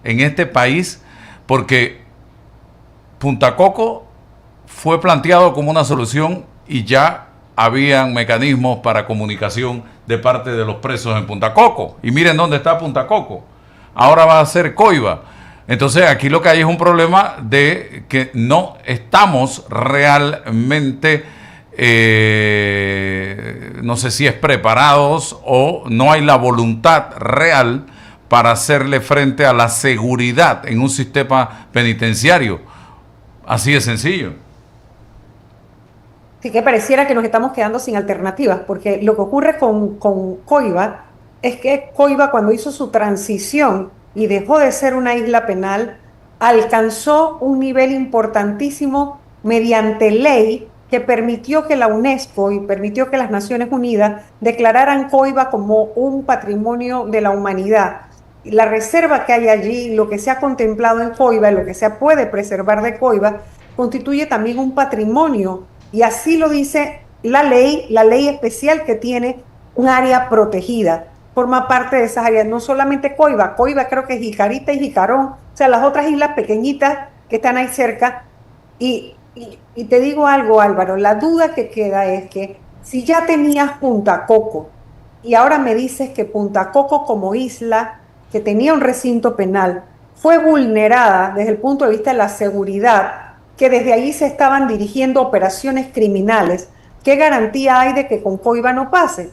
en este país, porque Punta Coco fue planteado como una solución y ya habían mecanismos para comunicación de parte de los presos en Punta Coco. Y miren dónde está Punta Coco. Ahora va a ser Coiba. Entonces aquí lo que hay es un problema de que no estamos realmente, no sé si es preparados o no hay la voluntad real para hacerle frente a la seguridad en un sistema penitenciario. Así de sencillo. Sí que pareciera que nos estamos quedando sin alternativas, porque lo que ocurre con Coiba es que Coiba, cuando hizo su transición y dejó de ser una isla penal, alcanzó un nivel importantísimo mediante ley que permitió que la UNESCO y permitió que las Naciones Unidas declararan Coiba como un patrimonio de la humanidad. La reserva que hay allí, lo que se ha contemplado en Coiba, lo que se puede preservar de Coiba, constituye también un patrimonio, y así lo dice la ley especial que tiene un área protegida. Forma parte de esas áreas, no solamente Coiba, Coiba creo que es Jicarita y Jicarón, o sea, las otras islas pequeñitas que están ahí cerca. Y te digo algo, Álvaro, la duda que queda es que si ya tenías Punta Coco y ahora me dices que Punta Coco como isla, que tenía un recinto penal, fue vulnerada desde el punto de vista de la seguridad, que desde allí se estaban dirigiendo operaciones criminales, ¿qué garantía hay de que con Coiba no pase?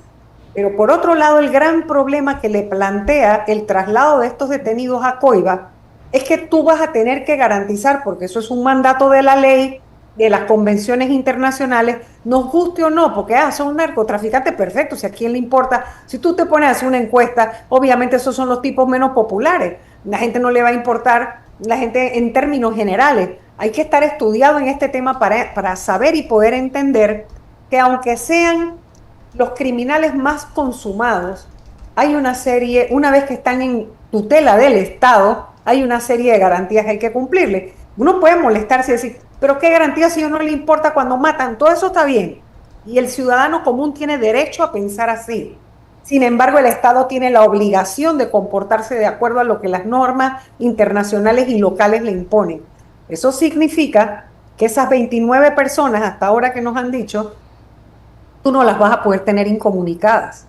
Pero por otro lado, el gran problema que le plantea el traslado de estos detenidos a Coiba es que tú vas a tener que garantizar, porque eso es un mandato de la ley, de las convenciones internacionales, nos guste o no, porque son narcotraficantes perfectos, si a quién le importa. Si tú te pones a hacer una encuesta, obviamente esos son los tipos menos populares, la gente no le va a importar, la gente en términos generales. Hay que estar estudiado en este tema para saber y poder entender que aunque sean los criminales más consumados, hay una serie, una vez que están en tutela del Estado, hay una serie de garantías que hay que cumplirle. Uno puede molestarse y decir, pero ¿qué garantía si a uno no le importa cuando matan? Todo eso está bien. Y el ciudadano común tiene derecho a pensar así. Sin embargo, el Estado tiene la obligación de comportarse de acuerdo a lo que las normas internacionales y locales le imponen. Eso significa que esas 29 personas hasta ahora que nos han dicho, tú no las vas a poder tener incomunicadas.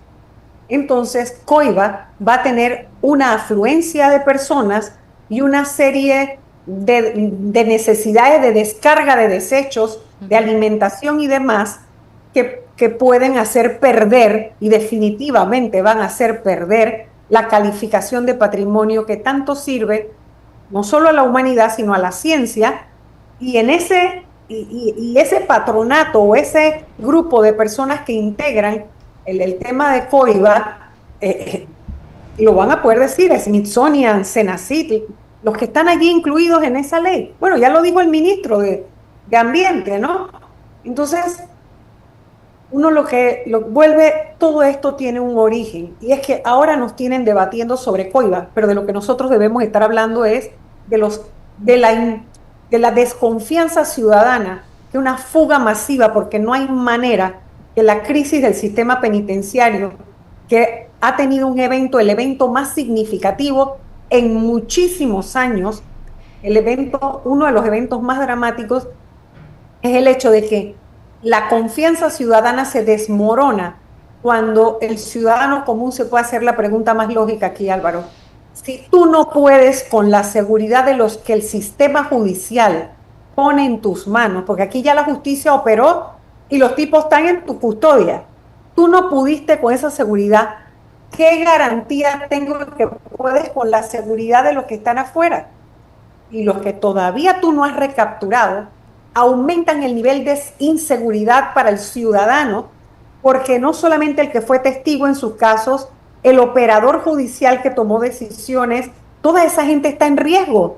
Entonces, Coiba va a tener una afluencia de personas y una serie de necesidades de descarga de desechos, de alimentación y demás, que pueden hacer perder, y definitivamente van a hacer perder, la calificación de patrimonio que tanto sirve no solo a la humanidad, sino a la ciencia, y en ese patronato o ese grupo de personas que integran el tema de Coiba, lo van a poder decir, Smithsonian, Senacit, los que están allí incluidos en esa ley. Bueno, ya lo dijo el ministro de Ambiente, ¿no? Entonces, uno lo vuelve, todo esto tiene un origen, y es que ahora nos tienen debatiendo sobre Coiba, pero de lo que nosotros debemos estar hablando es de la desconfianza ciudadana, de una fuga masiva, porque no hay manera que la crisis del sistema penitenciario, que ha tenido un evento, el evento más significativo en muchísimos años, uno de los eventos más dramáticos, es el hecho de que la confianza ciudadana se desmorona cuando el ciudadano común se puede hacer la pregunta más lógica aquí, Álvaro. Si tú no puedes con la seguridad de los que el sistema judicial pone en tus manos, porque aquí ya la justicia operó y los tipos están en tu custodia, tú no pudiste con esa seguridad, ¿qué garantía tengo que puedes con la seguridad de los que están afuera? Y los que todavía tú no has recapturado, aumentan el nivel de inseguridad para el ciudadano, porque no solamente el que fue testigo en sus casos, el operador judicial que tomó decisiones, toda esa gente está en riesgo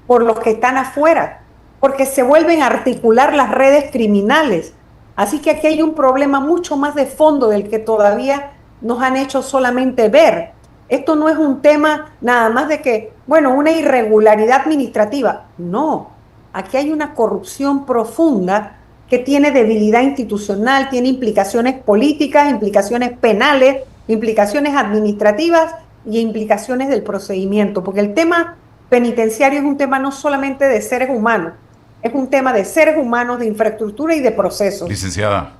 por los que están afuera, porque se vuelven a articular las redes criminales. Así que aquí hay un problema mucho más de fondo del que todavía nos han hecho solamente ver. Esto no es un tema nada más de que, bueno, una irregularidad administrativa. No, aquí hay una corrupción profunda que tiene debilidad institucional, tiene implicaciones políticas, implicaciones penales, implicaciones administrativas y implicaciones del procedimiento. Porque el tema penitenciario es un tema no solamente de seres humanos, es un tema de seres humanos, de infraestructura y de procesos. Licenciada,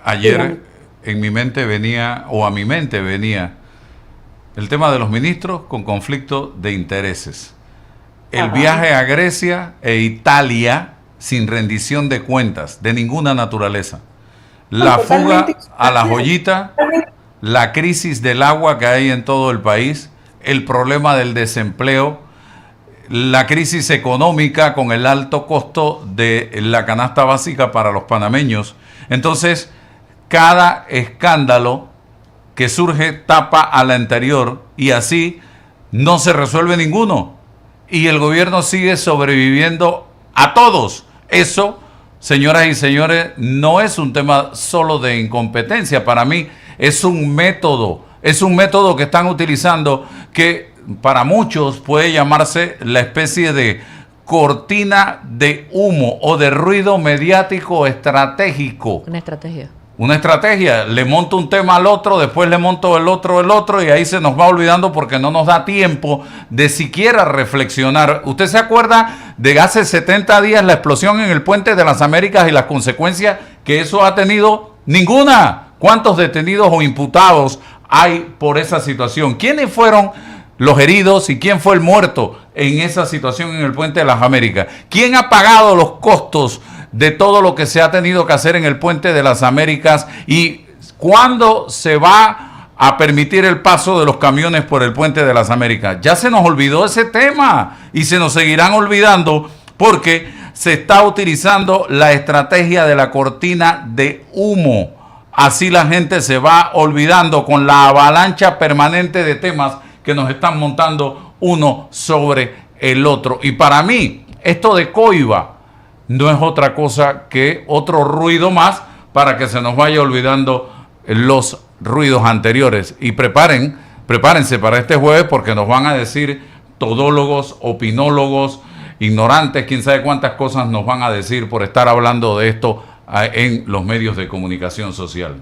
ayer en mi mente venía, o a mi mente venía, el tema de los ministros con conflicto de intereses. El viaje a Grecia e Italia sin rendición de cuentas, de ninguna naturaleza. La fuga a la joyita, la crisis del agua que hay en todo el país, el problema del desempleo, la crisis económica con el alto costo de la canasta básica para los panameños. Entonces, cada escándalo que surge tapa al anterior y así no se resuelve ninguno. Y el gobierno sigue sobreviviendo a todos. Eso, señoras y señores, no es un tema solo de incompetencia. Para mí es un método que están utilizando que para muchos puede llamarse la especie de cortina de humo o de ruido mediático estratégico. Una estrategia, le monto un tema al otro, después le monto el otro, y ahí se nos va olvidando porque no nos da tiempo de siquiera reflexionar. ¿Usted se acuerda de hace 70 días la explosión en el Puente de las Américas y las consecuencias que eso ha tenido? Ninguna. ¿Cuántos detenidos o imputados hay por esa situación? ¿Quiénes fueron los heridos y quién fue el muerto en esa situación en el Puente de las Américas? ¿Quién ha pagado los costos de todo lo que se ha tenido que hacer en el Puente de las Américas? ¿Y cuándo se va a permitir el paso de los camiones por el Puente de las Américas? Ya se nos olvidó ese tema y se nos seguirán olvidando porque se está utilizando la estrategia de la cortina de humo. Así la gente se va olvidando con la avalancha permanente de temas que nos están montando uno sobre el otro. Y para mí, esto de Coiba no es otra cosa que otro ruido más para que se nos vaya olvidando los ruidos anteriores. Y prepárense para este jueves porque nos van a decir todólogos, opinólogos, ignorantes, quién sabe cuántas cosas nos van a decir por estar hablando de esto en los medios de comunicación social.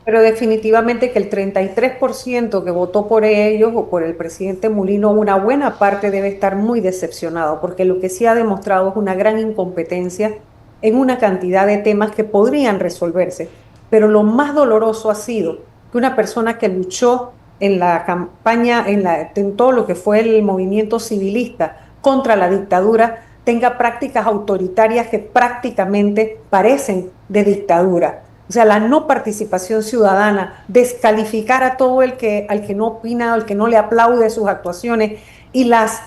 Pero definitivamente que el 33% que votó por ellos o por el presidente Mulino, una buena parte debe estar muy decepcionado, porque lo que sí ha demostrado es una gran incompetencia en una cantidad de temas que podrían resolverse. Pero lo más doloroso ha sido que una persona que luchó en la campaña, en todo lo que fue el movimiento civilista contra la dictadura, tenga prácticas autoritarias que prácticamente parecen de dictadura. O sea, la no participación ciudadana, descalificar a todo al que no opina, al que no le aplaude sus actuaciones, y las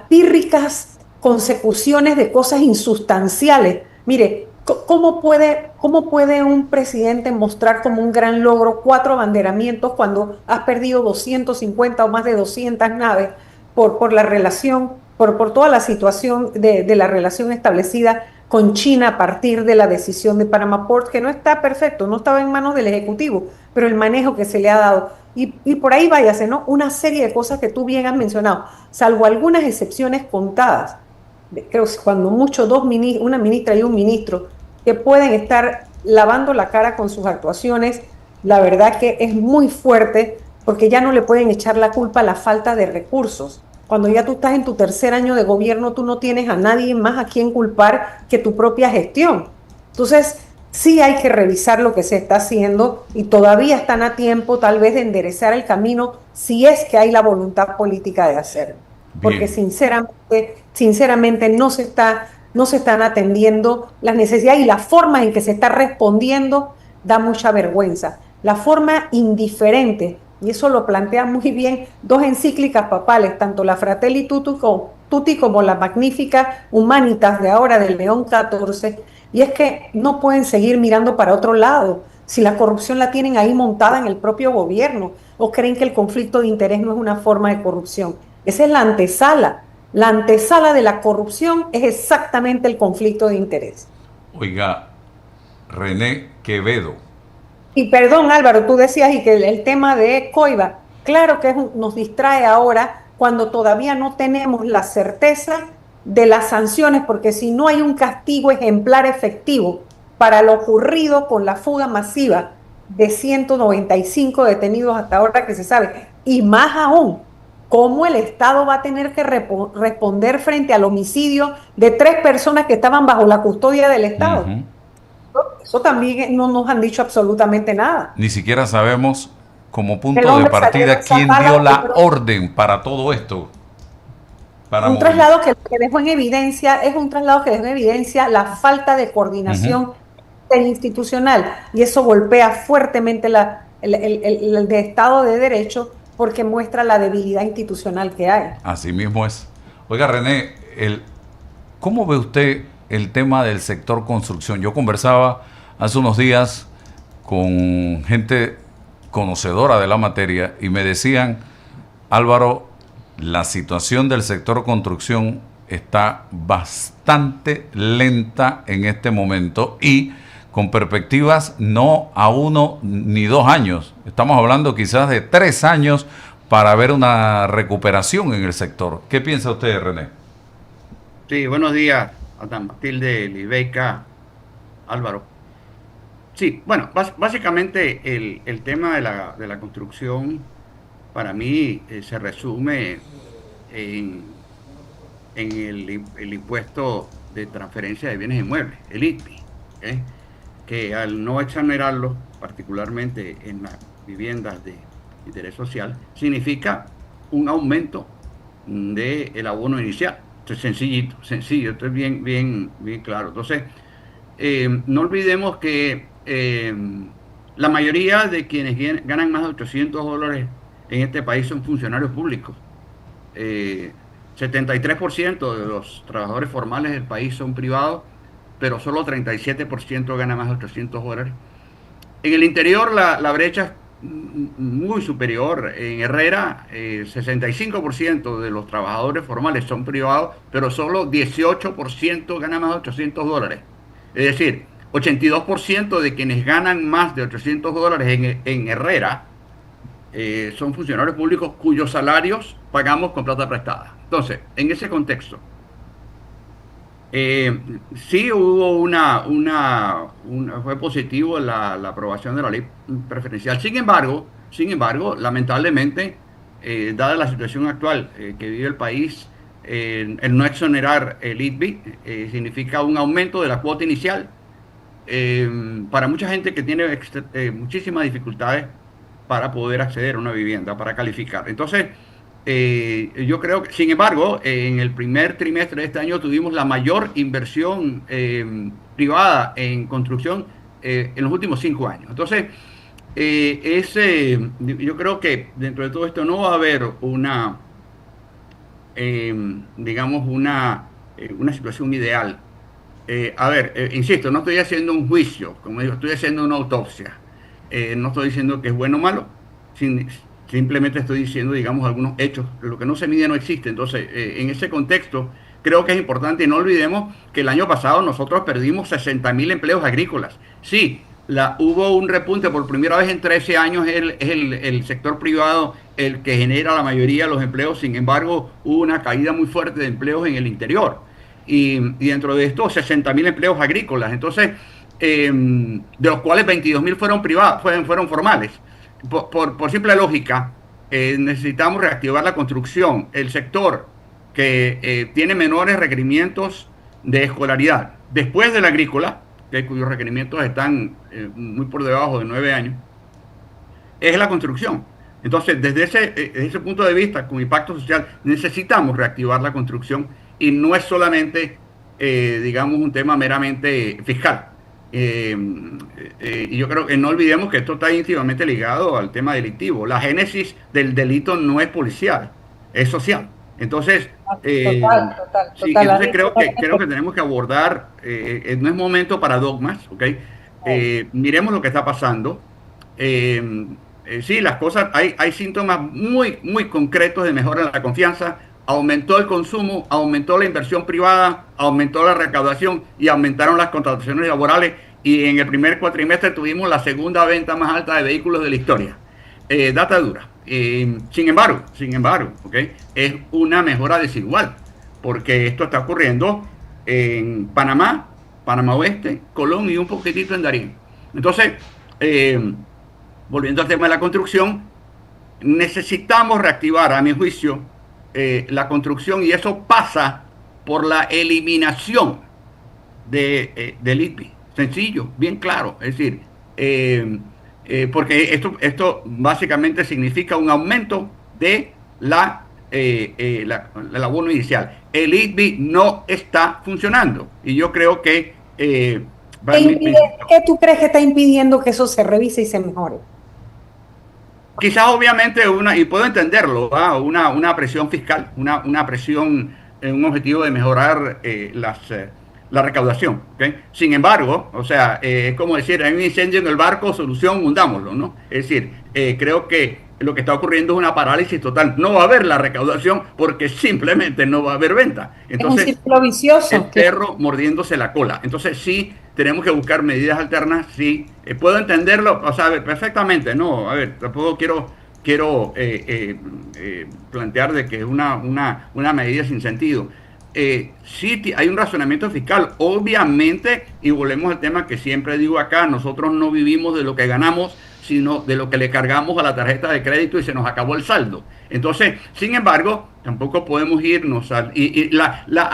pírricas consecuciones de cosas insustanciales. Mire, ¿cómo puede un presidente mostrar como un gran logro 4 abanderamientos cuando has perdido 250 o más de 200 naves por la relación, por toda la situación de la relación establecida con China a partir de la decisión de Panama Port, que no está perfecto, no estaba en manos del Ejecutivo, pero el manejo que se le ha dado. Y por ahí váyase, ¿no? Una serie de cosas que tú bien has mencionado, salvo algunas excepciones contadas. Creo que cuando mucho una ministra y un ministro que pueden estar lavando la cara con sus actuaciones, la verdad que es muy fuerte porque ya no le pueden echar la culpa a la falta de recursos. Cuando ya tú estás en tu tercer año de gobierno, tú no tienes a nadie más a quien culpar que tu propia gestión. Entonces, sí hay que revisar lo que se está haciendo y todavía están a tiempo tal vez de enderezar el camino si es que hay la voluntad política de hacerlo. Porque sinceramente no se están atendiendo las necesidades y la forma en que se está respondiendo da mucha vergüenza. La forma indiferente. Y eso lo plantea muy bien 2 encíclicas papales, tanto la Fratelli Tutti como la Magnífica Humanitas de ahora del León XIV, y es que no pueden seguir mirando para otro lado si la corrupción la tienen ahí montada en el propio gobierno o creen que el conflicto de interés no es una forma de corrupción. Esa es la antesala de la corrupción es exactamente el conflicto de interés. Oiga, René Quevedo. Y perdón, Álvaro, tú decías y que el tema de Coiba, claro que nos distrae ahora cuando todavía no tenemos la certeza de las sanciones, porque si no hay un castigo ejemplar efectivo para lo ocurrido con la fuga masiva de 195 detenidos hasta ahora que se sabe, y más aún ¿Cómo el Estado va a tener que responder frente al homicidio de 3 personas que estaban bajo la custodia del Estado? Ujú. Eso también no nos han dicho absolutamente nada. Ni siquiera sabemos como El punto de hombre salió de partida esa quién dio sala, la orden para todo esto, para un movilizar. traslado que dejó en evidencia, es un traslado que dejó en evidencia la falta de Ujú. coordinación interinstitucional, y eso golpea fuertemente el de Estado de Derecho, porque muestra la debilidad institucional que hay. Así mismo es. Oiga, René, ¿cómo ve usted el tema del sector construcción? Yo conversaba hace unos días con gente conocedora de la materia y me decían, Álvaro, la situación del sector construcción está bastante lenta en este momento y con perspectivas no a 1 ni 2 años. Estamos hablando quizás de 3 años para ver una recuperación en el sector. ¿Qué piensa usted, René? Sí, buenos días, Adán, Matilde, Libeika, Álvaro. Sí, bueno, básicamente el tema de la construcción para mí se resume en, el impuesto de transferencia de bienes inmuebles, el ITBI, ¿ok? Que al no exonerarlo, particularmente en las viviendas de interés social, significa un aumento del abono inicial. Esto es sencillo, esto es bien claro. Entonces, no olvidemos que la mayoría de quienes ganan más de $800 en este país son funcionarios públicos. 73% de los trabajadores formales del país son privados, pero solo 37% gana más de $800. En el interior la brecha es muy superior. En Herrera, 65% de los trabajadores formales son privados, pero solo 18% gana más de $800. Es decir, 82% de quienes ganan más de $800 en Herrera son funcionarios públicos cuyos salarios pagamos con plata prestada. Entonces, en ese contexto, eh, sí hubo fue positivo la aprobación de la ley preferencial. Sin embargo, lamentablemente, dada la situación actual que vive el país, el no exonerar el ITBI significa un aumento de la cuota inicial para mucha gente que tiene muchísimas dificultades para poder acceder a una vivienda, para calificar. Entonces, yo creo que, sin embargo, en el primer trimestre de este año tuvimos la mayor inversión privada en construcción en los últimos 5 años. Entonces, yo creo que dentro de todo esto no va a haber digamos, una situación ideal. A ver, insisto, no estoy haciendo un juicio, como digo, estoy haciendo una autopsia. No estoy diciendo que es bueno o malo, sin- simplemente estoy diciendo, digamos, algunos hechos. Lo que no se mide no existe. Entonces, en ese contexto, creo que es importante y no olvidemos que el año pasado nosotros perdimos 60.000 empleos agrícolas. Sí, hubo un repunte por primera vez en 13 años, el sector privado el que genera la mayoría de los empleos. Sin embargo, hubo una caída muy fuerte de empleos en el interior y dentro de estos 60.000 empleos agrícolas. Entonces, de los cuales 22.000 fueron privados, fueron formales. Por simple lógica, necesitamos reactivar la construcción, el sector que tiene menores requerimientos de escolaridad. Después del agrícola, cuyos requerimientos están muy por debajo de 9 años, es la construcción. Entonces, desde ese punto de vista, con impacto social, necesitamos reactivar la construcción y no es solamente, digamos, un tema meramente fiscal. Y yo creo que no olvidemos que esto está íntimamente ligado al tema delictivo. La génesis del delito no es policial, es social. Entonces, Total, total, sí, total. entonces creo que tenemos que abordar, no es momento para dogmas, ¿ok? Miremos lo que está pasando. Eh, sí, las cosas, hay síntomas muy concretos de mejora en la confianza. Aumentó el consumo, aumentó la inversión privada, aumentó la recaudación y aumentaron las contrataciones laborales. Y en el primer cuatrimestre tuvimos la segunda venta más alta de vehículos de la historia. Data dura. Sin embargo, ¿okay? Es una mejora desigual, porque esto está ocurriendo en Panamá, Panamá Oeste, Colón y un poquitito en Darién. Entonces, volviendo al tema de la construcción, necesitamos reactivar, a mi juicio, la construcción, y eso pasa por la eliminación del ITBI. Sencillo, bien claro. Es decir, porque esto básicamente significa un aumento de el abono inicial. El ITBI no está funcionando y yo creo que... ¿Qué tú crees que está impidiendo que eso se revise y se mejore? Quizás obviamente y puedo entenderlo, una presión fiscal, una presión en un objetivo de mejorar la recaudación. ¿Okay? Sin embargo, o sea, es como decir, hay un incendio en el barco, solución, hundámoslo, ¿no? Es decir, creo que lo que está ocurriendo es una parálisis total. No va a haber la recaudación porque simplemente no va a haber venta. Entonces, es un círculo vicioso. El perro mordiéndose la cola. Entonces sí, tenemos que buscar medidas alternas. Sí, puedo entenderlo, o sea, perfectamente. No, a ver, tampoco quiero plantear de que es una medida sin sentido. Sí hay un razonamiento fiscal, obviamente, y volvemos al tema que siempre digo acá, nosotros no vivimos de lo que ganamos, sino de lo que le cargamos a la tarjeta de crédito y se nos acabó el saldo. Entonces, sin embargo, tampoco podemos irnos a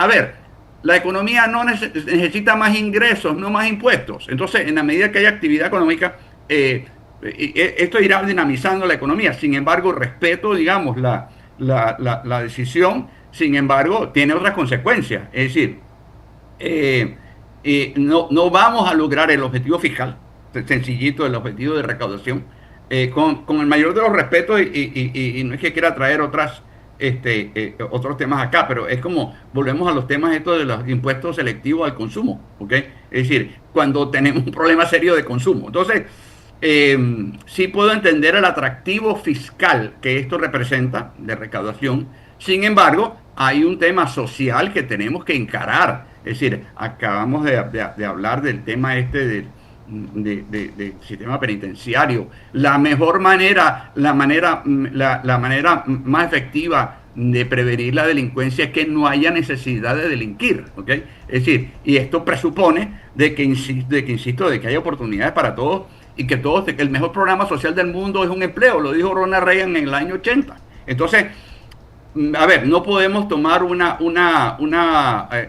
ver, la economía no necesita más ingresos, no más impuestos. Entonces, en la medida que haya actividad económica, esto irá dinamizando la economía. Sin embargo, respeto, digamos, la decisión. Sin embargo, tiene otras consecuencias. Es decir, no vamos a lograr el objetivo fiscal, sencillito, el objetivo de recaudación, con el mayor de los respetos, y no es que quiera traer otros temas acá, pero es como volvemos a los temas estos de los impuestos selectivos al consumo, ¿ok? Es decir, cuando tenemos un problema serio de consumo. Entonces, sí puedo entender el atractivo fiscal que esto representa de recaudación. Sin embargo, hay un tema social que tenemos que encarar. Es decir, acabamos de hablar del tema del sistema penitenciario. La manera más efectiva de prevenir la delincuencia es que no haya necesidad de delinquir, ¿ok? Es decir, y esto presupone de que haya oportunidades para todos y que el mejor programa social del mundo es un empleo, lo dijo Ronald Reagan en el año 80. Entonces, a ver, no podemos tomar una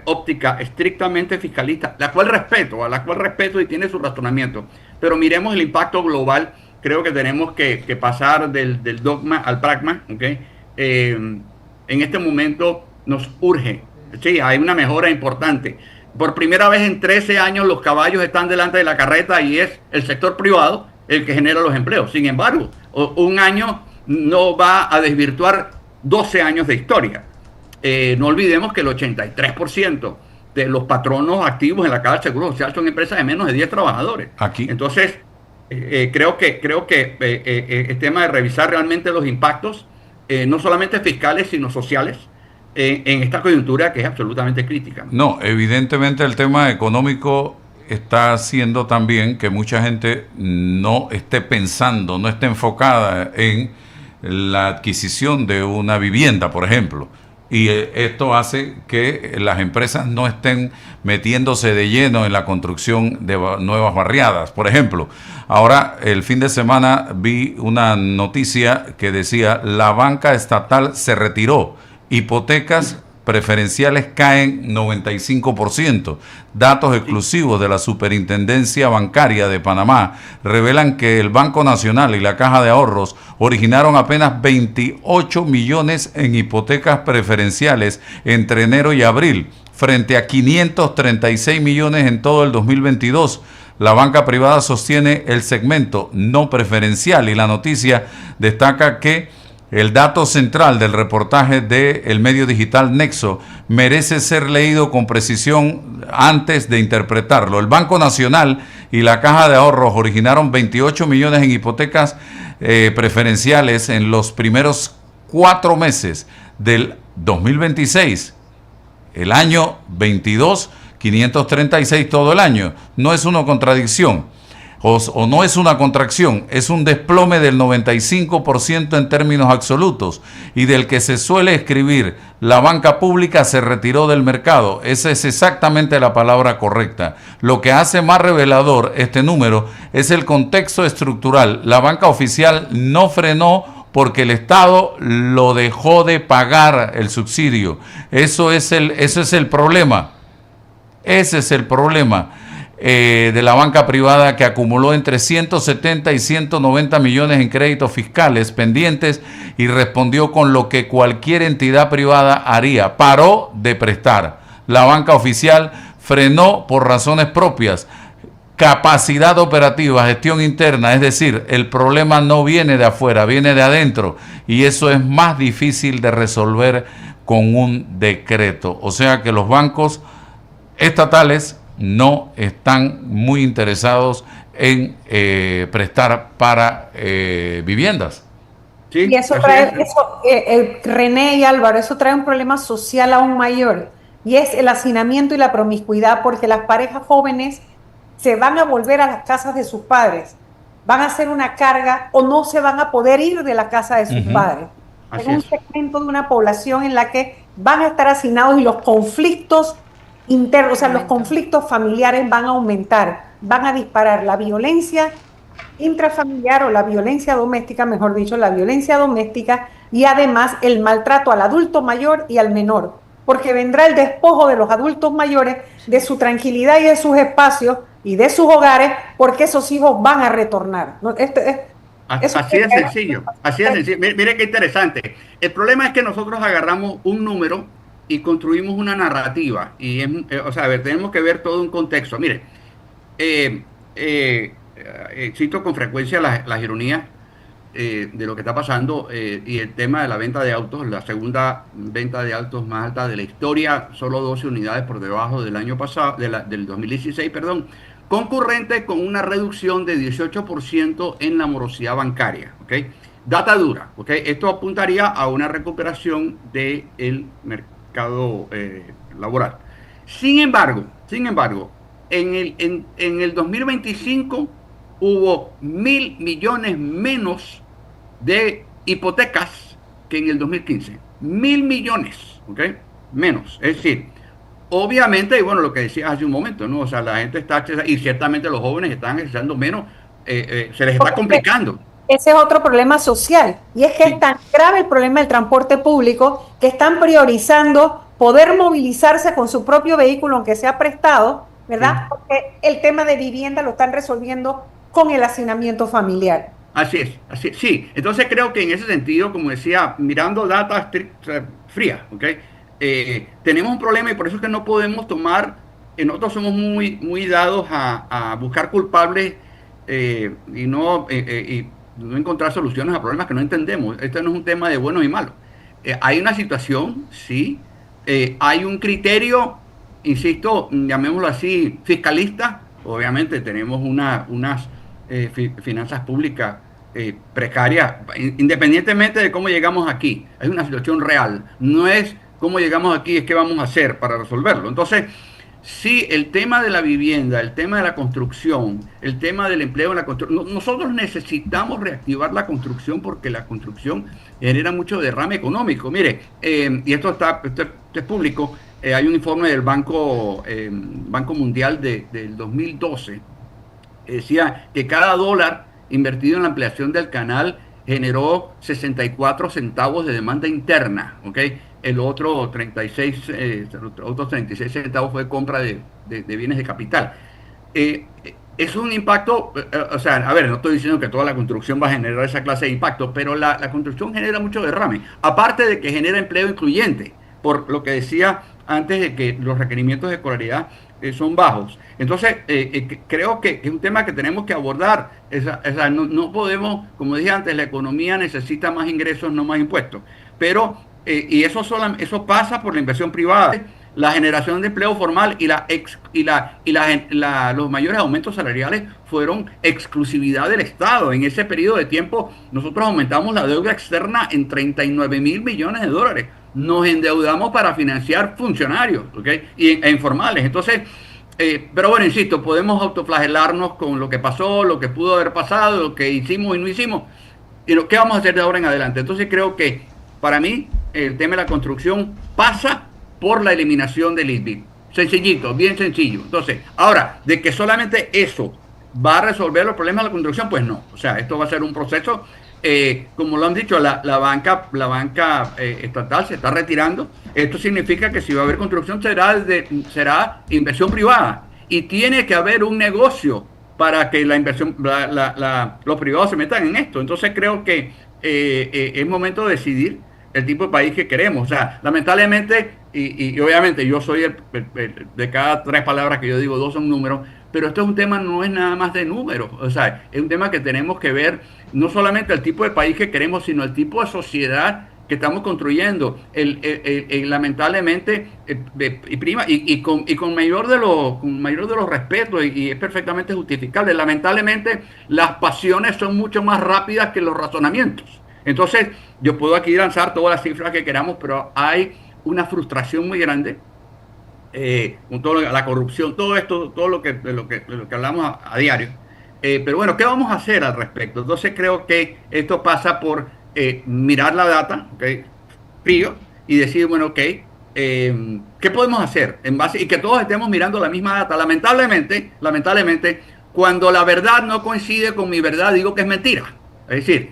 óptica estrictamente fiscalista, a la cual respeto y tiene su razonamiento. Pero miremos el impacto global. Creo que tenemos que pasar del dogma al pragma, ¿okay? En este momento nos urge. Sí, hay una mejora importante. Por primera vez en 13 años los caballos están delante de la carreta y es el sector privado el que genera los empleos. Sin embargo, un año no va a desvirtuar 12 años de historia. No olvidemos que el 83% de los patronos activos en la Caja del Seguro Social son empresas de menos de 10 trabajadores. Aquí. Entonces, creo que el tema de revisar realmente los impactos, no solamente fiscales, sino sociales, en esta coyuntura que es absolutamente crítica. No, evidentemente el tema económico está haciendo también que mucha gente no esté pensando, no esté enfocada en la adquisición de una vivienda, por ejemplo. Y esto hace que las empresas no estén metiéndose de lleno en la construcción de nuevas barriadas. Por ejemplo, ahora el fin de semana vi una noticia que decía: la banca estatal se retiró, hipotecas preferenciales caen 95%. Datos exclusivos de la Superintendencia Bancaria de Panamá revelan que el Banco Nacional y la Caja de Ahorros originaron apenas 28 millones en hipotecas preferenciales entre enero y abril, frente a 536 millones en todo el 2022. La banca privada sostiene el segmento no preferencial y la noticia destaca que el dato central del reportaje del medio digital Nexo merece ser leído con precisión antes de interpretarlo. El Banco Nacional y la Caja de Ahorros originaron 28 millones en hipotecas preferenciales en los primeros 4 meses del 2026. El año 22, 536 todo el año. No es una contradicción. O no es una contracción, es un desplome del 95% en términos absolutos, y del que se suele escribir la banca pública se retiró del mercado. Esa es exactamente la palabra correcta. Lo que hace más revelador este número es el contexto estructural. La banca oficial no frenó porque el Estado lo dejó de pagar el subsidio. Ese es el problema. Ese es el problema de la banca privada, que acumuló entre 170 y 190 millones en créditos fiscales pendientes y respondió con lo que cualquier entidad privada haría: paró de prestar. La banca oficial frenó por razones propias, capacidad operativa, gestión interna, es decir, el problema no viene de afuera, viene de adentro, y eso es más difícil de resolver con un decreto. O sea que los bancos estatales no están muy interesados en prestar para viviendas. Sí, Y eso trae, René y Álvaro, eso trae un problema social aún mayor, y es el hacinamiento y la promiscuidad, porque las parejas jóvenes se van a volver a las casas de sus padres, van a ser una carga o no se van a poder ir de la casa de sus padres. Es un segmento de una población en la que van a estar hacinados y los conflictos internos, o sea, los conflictos familiares van a aumentar, van a disparar la violencia intrafamiliar o la violencia doméstica, mejor dicho, la violencia doméstica, y además el maltrato al adulto mayor y al menor, porque vendrá el despojo de los adultos mayores de su tranquilidad y de sus espacios y de sus hogares, porque esos hijos van a retornar. Así de sencillo, así de sencillo. Mire qué interesante. El problema es que nosotros agarramos un número y construimos una narrativa, y o sea, a ver, tenemos que ver todo un contexto. Mire, cito con frecuencia las ironías de lo que está pasando, y el tema de la venta de autos, la segunda venta de autos más alta de la historia, solo 12 unidades por debajo del año pasado, del 2016, perdón, concurrente con una reducción de 18% en la morosidad bancaria, ¿ok? Data dura, ¿ok? Esto apuntaría a una recuperación del mercado laboral. Sin embargo, en el 2025 hubo 1.000 millones menos de hipotecas que en el 2015. 1.000 millones, ¿ok? Menos. Es decir, obviamente, y bueno, lo que decías hace un momento, ¿no? O sea, la gente está, y ciertamente los jóvenes están accesando menos, se les está complicando. Ese es otro problema social, y es que es tan grave el problema del transporte público que están priorizando poder movilizarse con su propio vehículo, aunque sea prestado, ¿verdad? Porque el tema de vivienda lo están resolviendo con el hacinamiento familiar. Así es, sí. Entonces creo que en ese sentido, como decía, mirando datas frías, ¿ok? Tenemos un problema, y por eso es que no podemos tomar, nosotros somos muy dados a buscar culpables y no encontrar soluciones a problemas que no entendemos. Esto no es un tema de buenos y malos. Hay una situación, sí, hay un criterio, insisto, llamémoslo así, fiscalista. Obviamente tenemos unas finanzas públicas precarias, independientemente de cómo llegamos aquí. Es una situación real, no es cómo llegamos aquí, es qué vamos a hacer para resolverlo. Entonces, sí, el tema de la vivienda, el tema de la construcción, el tema del empleo en la construcción, nosotros necesitamos reactivar la construcción, porque la construcción genera mucho derrame económico. Mire, y esto es público, hay un informe del Banco Mundial del 2012, decía que cada dólar invertido en la ampliación del canal generó 64 centavos de demanda interna, ¿ok? El otro 36 centavos fue compra de bienes de capital. Es un impacto, o sea, a ver, no estoy diciendo que toda la construcción va a generar esa clase de impacto, pero la construcción genera mucho derrame, aparte de que genera empleo incluyente, por lo que decía antes de que los requerimientos de escolaridad son bajos. Entonces, creo que es un tema que tenemos que abordar. No podemos, como dije antes, la economía necesita más ingresos, no más impuestos. Pero, y eso pasa por la inversión privada, la generación de empleo formal, y los mayores aumentos salariales fueron exclusividad del Estado. En ese periodo de tiempo, nosotros aumentamos la deuda externa en 39.000 millones de dólares. Nos endeudamos para financiar funcionarios, ¿ok? E informales. Entonces, pero bueno, insisto, podemos autoflagelarnos con lo que pasó, lo que pudo haber pasado, lo que hicimos y no hicimos, y qué vamos a hacer de ahora en adelante. Entonces creo que para mí el tema de la construcción pasa por la eliminación del ITBI. Sencillito, bien sencillo. Entonces, ahora, de que solamente eso va a resolver los problemas de la construcción, pues no. O sea, esto va a ser un proceso Como lo han dicho, la banca estatal se está retirando. Esto significa que si va a haber construcción será inversión privada y tiene que haber un negocio para que la inversión, los privados se metan en esto. Entonces creo que es momento de decidir el tipo de país que queremos. O sea, lamentablemente, y obviamente yo soy de cada 3 palabras que yo digo, 2 son números, pero esto es un tema, no es nada más de números. O sea, es un tema que tenemos que ver no solamente el tipo de país que queremos, sino el tipo de sociedad que estamos construyendo. Lamentablemente, con mayor de los respetos, y es perfectamente justificable, lamentablemente las pasiones son mucho más rápidas que los razonamientos. Entonces, yo puedo aquí lanzar todas las cifras que queramos, pero hay una frustración muy grande con todo la corrupción, todo esto, todo lo que hablamos a diario. Pero bueno, ¿qué vamos a hacer al respecto? Entonces creo que esto pasa por mirar la data, ¿okay? Frío, y decir, bueno, ok, ¿qué podemos hacer? Y que todos estemos mirando la misma data. Lamentablemente, cuando la verdad no coincide con mi verdad, digo que es mentira. Es decir,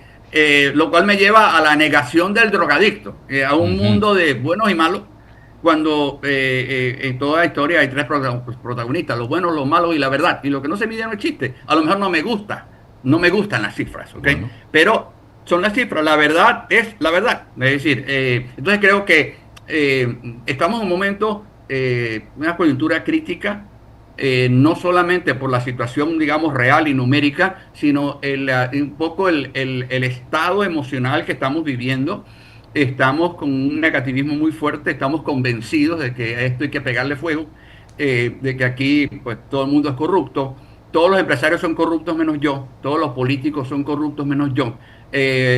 lo cual me lleva a la negación del drogadicto, a un mundo de buenos y malos, cuando en toda la historia hay 3 protagonistas, los buenos, los malos y la verdad. Y lo que no se mide no existe. A lo mejor no me gustan las cifras, ¿ok? Bueno. Pero son las cifras, la verdad es la verdad. Es decir, entonces creo que estamos en un momento, una coyuntura crítica, no solamente por la situación, digamos, real y numérica, sino un poco el estado emocional que estamos viviendo. Estamos con un negativismo muy fuerte, estamos convencidos de que a esto hay que pegarle fuego, de que aquí pues todo el mundo es corrupto, todos los empresarios son corruptos menos yo, todos los políticos son corruptos menos yo.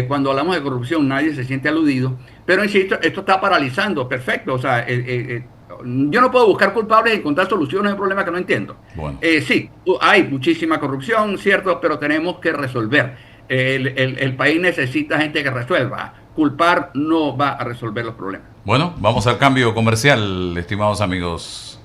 Cuando hablamos de corrupción nadie se siente aludido, pero insisto, esto está paralizando, perfecto, o sea, yo no puedo buscar culpables y encontrar soluciones a un problema que no entiendo. Bueno. Sí, hay muchísima corrupción, cierto, pero tenemos que resolver. El país necesita gente que resuelva. Culpar no va a resolver los problemas. Bueno, vamos al cambio comercial, estimados amigos.